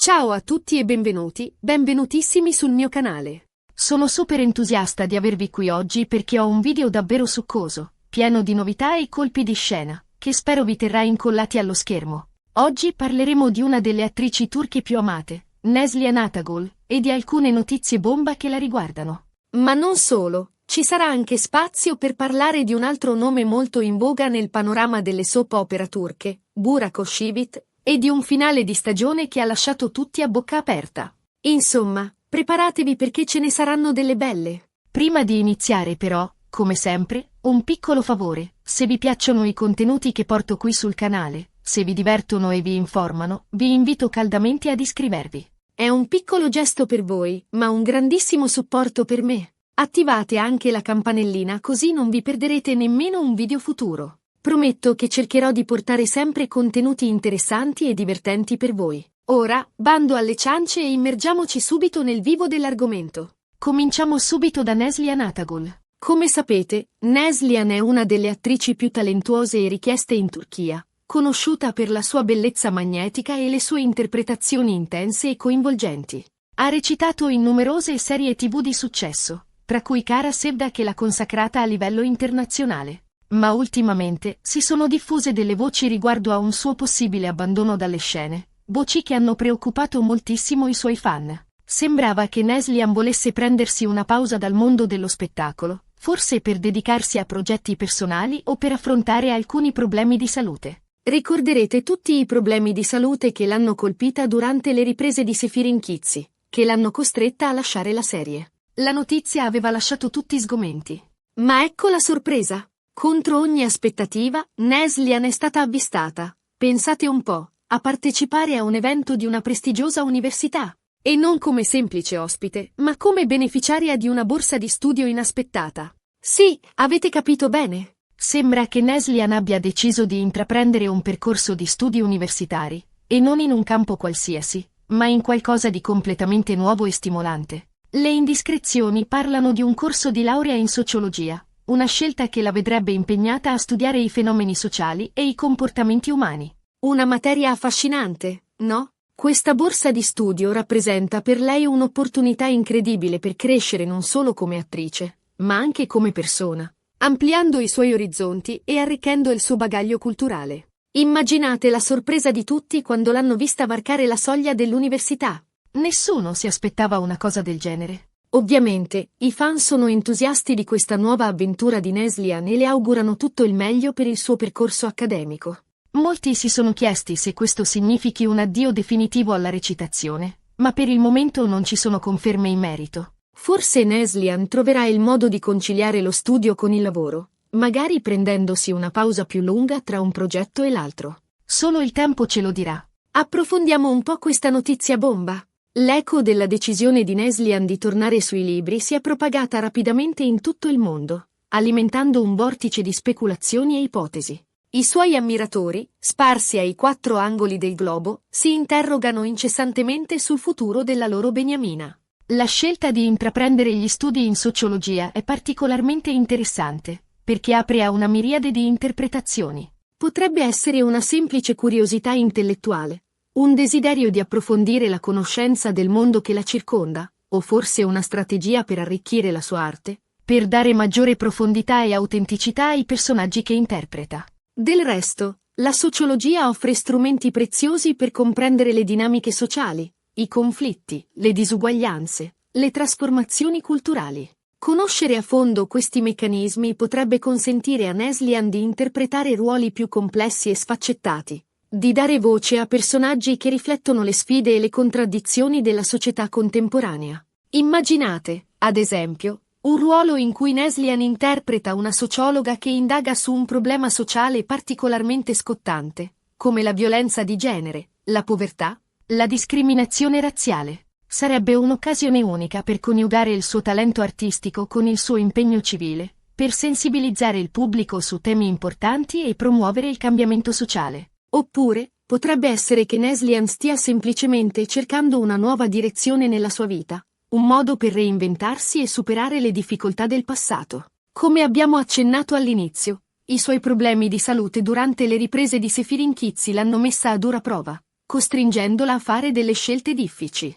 Ciao a tutti e benvenutissimi sul mio canale. Sono super entusiasta di avervi qui oggi perché ho un video davvero succoso, pieno di novità e colpi di scena, che spero vi terrà incollati allo schermo. Oggi parleremo di una delle attrici turche più amate, Neslihan Atagül, e di alcune notizie bomba che la riguardano. Ma non solo, ci sarà anche spazio per parlare di un altro nome molto in voga nel panorama delle soap opera turche, Burak Özçivit, e di un finale di stagione che ha lasciato tutti a bocca aperta. Insomma, preparatevi perché ce ne saranno delle belle. Prima di iniziare però, come sempre, un piccolo favore: se vi piacciono i contenuti che porto qui sul canale, se vi divertono e vi informano, vi invito caldamente ad iscrivervi. È un piccolo gesto per voi, ma un grandissimo supporto per me. Attivate anche la campanellina così non vi perderete nemmeno un video futuro. Prometto che cercherò di portare sempre contenuti interessanti e divertenti per voi. Ora, bando alle ciance e immergiamoci subito nel vivo dell'argomento. Cominciamo subito da Neslihan Atagül. Come sapete, Neslihan è una delle attrici più talentuose e richieste in Turchia, conosciuta per la sua bellezza magnetica e le sue interpretazioni intense e coinvolgenti. Ha recitato in numerose serie TV di successo, tra cui Kara Sevda, che l'ha consacrata a livello internazionale. Ma ultimamente si sono diffuse delle voci riguardo a un suo possibile abbandono dalle scene, voci che hanno preoccupato moltissimo i suoi fan. Sembrava che Neslihan volesse prendersi una pausa dal mondo dello spettacolo, forse per dedicarsi a progetti personali o per affrontare alcuni problemi di salute. Ricorderete tutti i problemi di salute che l'hanno colpita durante le riprese di Seferinkisi, che l'hanno costretta a lasciare la serie. La notizia aveva lasciato tutti sgomenti. Ma ecco la sorpresa! Contro ogni aspettativa, Neslihan è stata avvistata, pensate un po', a partecipare a un evento di una prestigiosa università. E non come semplice ospite, ma come beneficiaria di una borsa di studio inaspettata. Sì, avete capito bene. Sembra che Neslihan abbia deciso di intraprendere un percorso di studi universitari, e non in un campo qualsiasi, ma in qualcosa di completamente nuovo e stimolante. Le indiscrezioni parlano di un corso di laurea in sociologia, una scelta che la vedrebbe impegnata a studiare i fenomeni sociali e i comportamenti umani. Una materia affascinante, no? Questa borsa di studio rappresenta per lei un'opportunità incredibile per crescere non solo come attrice, ma anche come persona, ampliando i suoi orizzonti e arricchendo il suo bagaglio culturale. Immaginate la sorpresa di tutti quando l'hanno vista varcare la soglia dell'università. Nessuno si aspettava una cosa del genere. Ovviamente, i fan sono entusiasti di questa nuova avventura di Neslihan e le augurano tutto il meglio per il suo percorso accademico. Molti si sono chiesti se questo significhi un addio definitivo alla recitazione, ma per il momento non ci sono conferme in merito. Forse Neslihan troverà il modo di conciliare lo studio con il lavoro, magari prendendosi una pausa più lunga tra un progetto e l'altro. Solo il tempo ce lo dirà. Approfondiamo un po' questa notizia bomba. L'eco della decisione di Neslihan di tornare sui libri si è propagata rapidamente in tutto il mondo, alimentando un vortice di speculazioni e ipotesi. I suoi ammiratori, sparsi ai 4 angoli del globo, si interrogano incessantemente sul futuro della loro beniamina. La scelta di intraprendere gli studi in sociologia è particolarmente interessante, perché apre a una miriade di interpretazioni. Potrebbe essere una semplice curiosità intellettuale, un desiderio di approfondire la conoscenza del mondo che la circonda, o forse una strategia per arricchire la sua arte, per dare maggiore profondità e autenticità ai personaggi che interpreta. Del resto, la sociologia offre strumenti preziosi per comprendere le dinamiche sociali, i conflitti, le disuguaglianze, le trasformazioni culturali. Conoscere a fondo questi meccanismi potrebbe consentire a Neslihan di interpretare ruoli più complessi e sfaccettati, di dare voce a personaggi che riflettono le sfide e le contraddizioni della società contemporanea. Immaginate, ad esempio, un ruolo in cui Neslihan interpreta una sociologa che indaga su un problema sociale particolarmente scottante, come la violenza di genere, la povertà, la discriminazione razziale. Sarebbe un'occasione unica per coniugare il suo talento artistico con il suo impegno civile, per sensibilizzare il pubblico su temi importanti e promuovere il cambiamento sociale. Oppure, potrebbe essere che Neslihan stia semplicemente cercando una nuova direzione nella sua vita, un modo per reinventarsi e superare le difficoltà del passato. Come abbiamo accennato all'inizio, i suoi problemi di salute durante le riprese di Seferinkisi l'hanno messa a dura prova, costringendola a fare delle scelte difficili.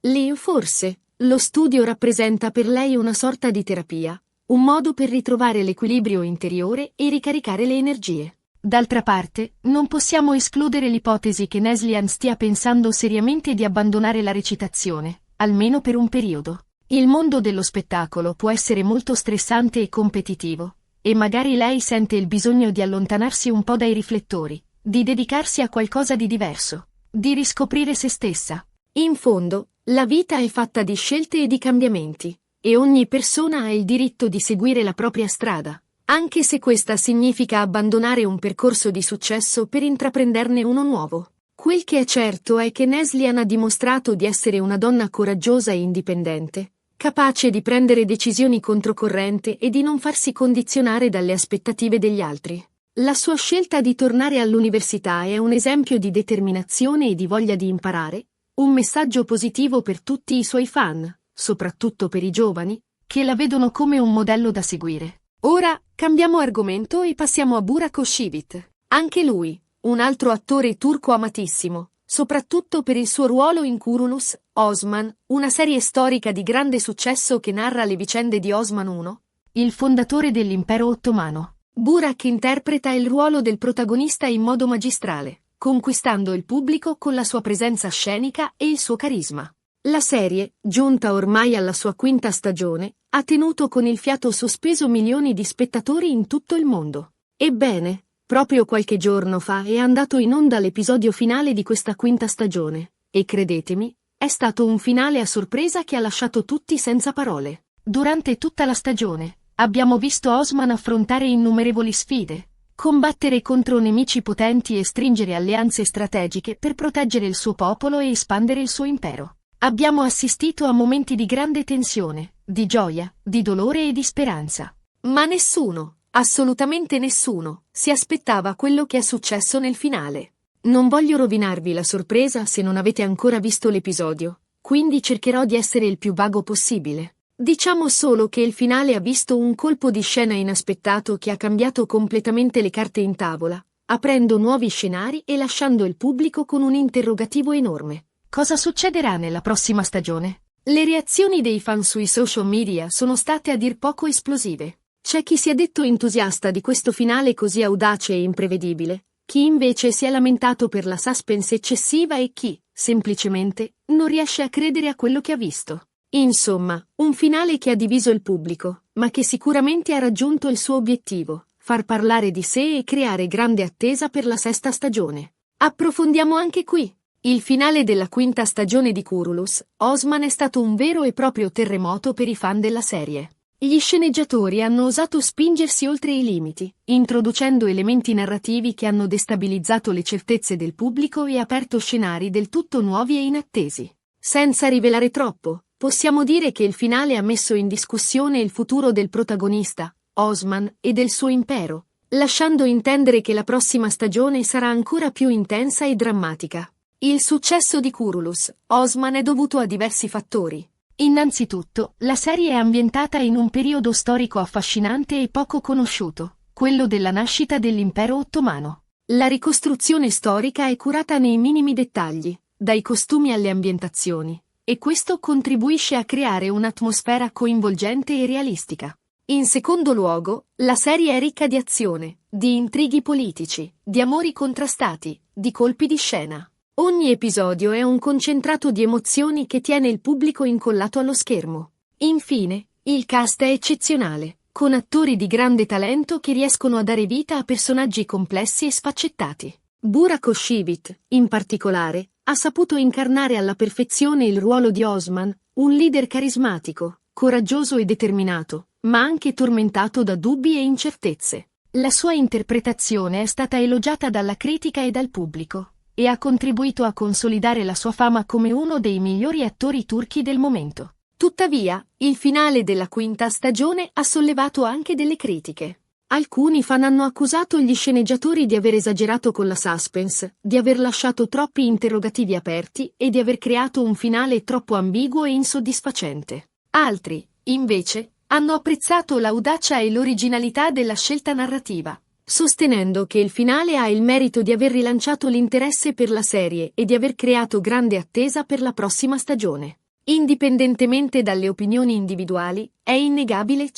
Leo forse, lo studio rappresenta per lei una sorta di terapia, un modo per ritrovare l'equilibrio interiore e ricaricare le energie. D'altra parte, non possiamo escludere l'ipotesi che Neslihan stia pensando seriamente di abbandonare la recitazione, almeno per un periodo. Il mondo dello spettacolo può essere molto stressante e competitivo, e magari lei sente il bisogno di allontanarsi un po' dai riflettori, di dedicarsi a qualcosa di diverso, di riscoprire se stessa. In fondo, la vita è fatta di scelte e di cambiamenti, e ogni persona ha il diritto di seguire la propria strada, anche se questa significa abbandonare un percorso di successo per intraprenderne uno nuovo. Quel che è certo è che Neslihan ha dimostrato di essere una donna coraggiosa e indipendente, capace di prendere decisioni controcorrente e di non farsi condizionare dalle aspettative degli altri. La sua scelta di tornare all'università è un esempio di determinazione e di voglia di imparare, un messaggio positivo per tutti i suoi fan, soprattutto per i giovani, che la vedono come un modello da seguire. Ora, cambiamo argomento e passiamo a Burak Özçivit. Anche lui, un altro attore turco amatissimo, soprattutto per il suo ruolo in Kurulus, Osman, una serie storica di grande successo che narra le vicende di Osman I, il fondatore dell'impero ottomano. Burak interpreta il ruolo del protagonista in modo magistrale, conquistando il pubblico con la sua presenza scenica e il suo carisma. La serie, giunta ormai alla sua quinta stagione, ha tenuto con il fiato sospeso milioni di spettatori in tutto il mondo. Ebbene, proprio qualche giorno fa è andato in onda l'episodio finale di questa quinta stagione, e credetemi, è stato un finale a sorpresa che ha lasciato tutti senza parole. Durante tutta la stagione, abbiamo visto Osman affrontare innumerevoli sfide, combattere contro nemici potenti e stringere alleanze strategiche per proteggere il suo popolo e espandere il suo impero. Abbiamo assistito a momenti di grande tensione, di gioia, di dolore e di speranza. Ma nessuno, assolutamente nessuno, si aspettava quello che è successo nel finale. Non voglio rovinarvi la sorpresa se non avete ancora visto l'episodio, quindi cercherò di essere il più vago possibile. Diciamo solo che il finale ha visto un colpo di scena inaspettato che ha cambiato completamente le carte in tavola, aprendo nuovi scenari e lasciando il pubblico con un interrogativo enorme. Cosa succederà nella prossima stagione? Le reazioni dei fan sui social media sono state a dir poco esplosive. C'è chi si è detto entusiasta di questo finale così audace e imprevedibile, chi invece si è lamentato per la suspense eccessiva e chi, semplicemente, non riesce a credere a quello che ha visto. Insomma, un finale che ha diviso il pubblico, ma che sicuramente ha raggiunto il suo obiettivo, far parlare di sé e creare grande attesa per la sesta stagione. Approfondiamo anche qui. Il finale della quinta stagione di Kurulus, Osman è stato un vero e proprio terremoto per i fan della serie. Gli sceneggiatori hanno osato spingersi oltre i limiti, introducendo elementi narrativi che hanno destabilizzato le certezze del pubblico e aperto scenari del tutto nuovi e inattesi. Senza rivelare troppo, possiamo dire che il finale ha messo in discussione il futuro del protagonista, Osman, e del suo impero, lasciando intendere che la prossima stagione sarà ancora più intensa e drammatica. Il successo di Kurulus, Osman, è dovuto a diversi fattori. Innanzitutto, la serie è ambientata in un periodo storico affascinante e poco conosciuto, quello della nascita dell'impero ottomano. La ricostruzione storica è curata nei minimi dettagli, dai costumi alle ambientazioni, e questo contribuisce a creare un'atmosfera coinvolgente e realistica. In secondo luogo, la serie è ricca di azione, di intrighi politici, di amori contrastati, di colpi di scena. Ogni episodio è un concentrato di emozioni che tiene il pubblico incollato allo schermo. Infine, il cast è eccezionale, con attori di grande talento che riescono a dare vita a personaggi complessi e sfaccettati. Burak Özçivit, in particolare, ha saputo incarnare alla perfezione il ruolo di Osman, un leader carismatico, coraggioso e determinato, ma anche tormentato da dubbi e incertezze. La sua interpretazione è stata elogiata dalla critica e dal pubblico, e ha contribuito a consolidare la sua fama come uno dei migliori attori turchi del momento. Tuttavia, il finale della quinta stagione ha sollevato anche delle critiche. Alcuni fan hanno accusato gli sceneggiatori di aver esagerato con la suspense, di aver lasciato troppi interrogativi aperti e di aver creato un finale troppo ambiguo e insoddisfacente. Altri, invece, hanno apprezzato l'audacia e l'originalità della scelta narrativa, sostenendo che il finale ha il merito di aver rilanciato l'interesse per la serie e di aver creato grande attesa per la prossima stagione. Indipendentemente dalle opinioni individuali, è innegabile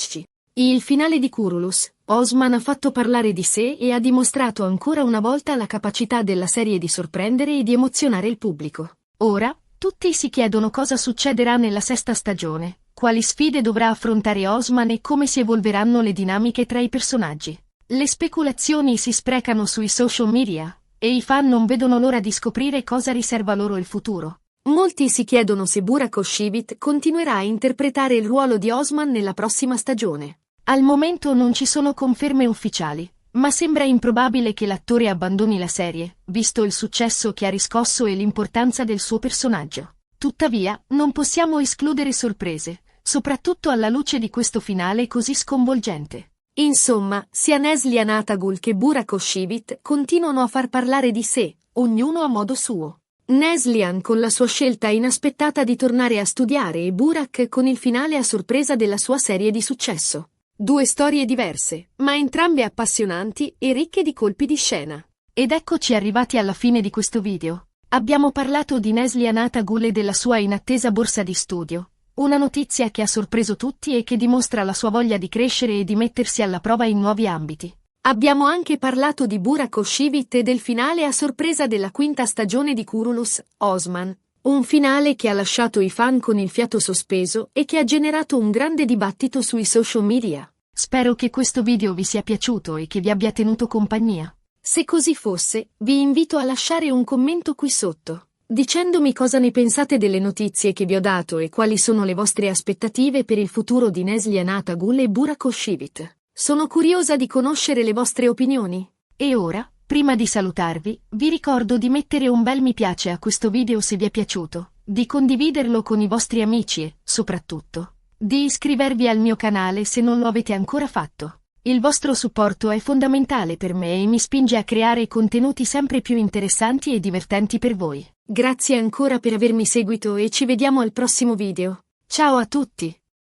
il finale di Kurulus. Osman ha fatto parlare di sé e ha dimostrato ancora una volta la capacità della serie di sorprendere e di emozionare il pubblico. Ora, tutti si chiedono cosa succederà nella sesta stagione, quali sfide dovrà affrontare Osman e come si evolveranno le dinamiche tra i personaggi. Le speculazioni si sprecano sui social media, e i fan non vedono l'ora di scoprire cosa riserva loro il futuro. Molti si chiedono se Burak Özçivit continuerà a interpretare il ruolo di Osman nella prossima stagione. Al momento non ci sono conferme ufficiali, ma sembra improbabile che l'attore abbandoni la serie, visto il successo che ha riscosso e l'importanza del suo personaggio. Tuttavia, non possiamo escludere sorprese, soprattutto alla luce di questo finale così sconvolgente. Insomma, sia Neslihan Atagul che Burak Özçivit continuano a far parlare di sé, ognuno a modo suo. Neslihan con la sua scelta inaspettata di tornare a studiare e Burak con il finale a sorpresa della sua serie di successo. Due storie diverse, ma entrambe appassionanti e ricche di colpi di scena. Ed eccoci arrivati alla fine di questo video. Abbiamo parlato di Neslihan Atagul e della sua inattesa borsa di studio. Una notizia che ha sorpreso tutti e che dimostra la sua voglia di crescere e di mettersi alla prova in nuovi ambiti. Abbiamo anche parlato di Burak Özçivit e del finale a sorpresa della quinta stagione di Kurulus, Osman. Un finale che ha lasciato i fan con il fiato sospeso e che ha generato un grande dibattito sui social media. Spero che questo video vi sia piaciuto e che vi abbia tenuto compagnia. Se così fosse, vi invito a lasciare un commento qui sotto, dicendomi cosa ne pensate delle notizie che vi ho dato e quali sono le vostre aspettative per il futuro di Neslihan Atagul e Burak Özçivit. Sono curiosa di conoscere le vostre opinioni. E ora, prima di salutarvi, vi ricordo di mettere un bel mi piace a questo video se vi è piaciuto, di condividerlo con i vostri amici e, soprattutto, di iscrivervi al mio canale se non lo avete ancora fatto. Il vostro supporto è fondamentale per me e mi spinge a creare contenuti sempre più interessanti e divertenti per voi. Grazie ancora per avermi seguito e ci vediamo al prossimo video. Ciao a tutti!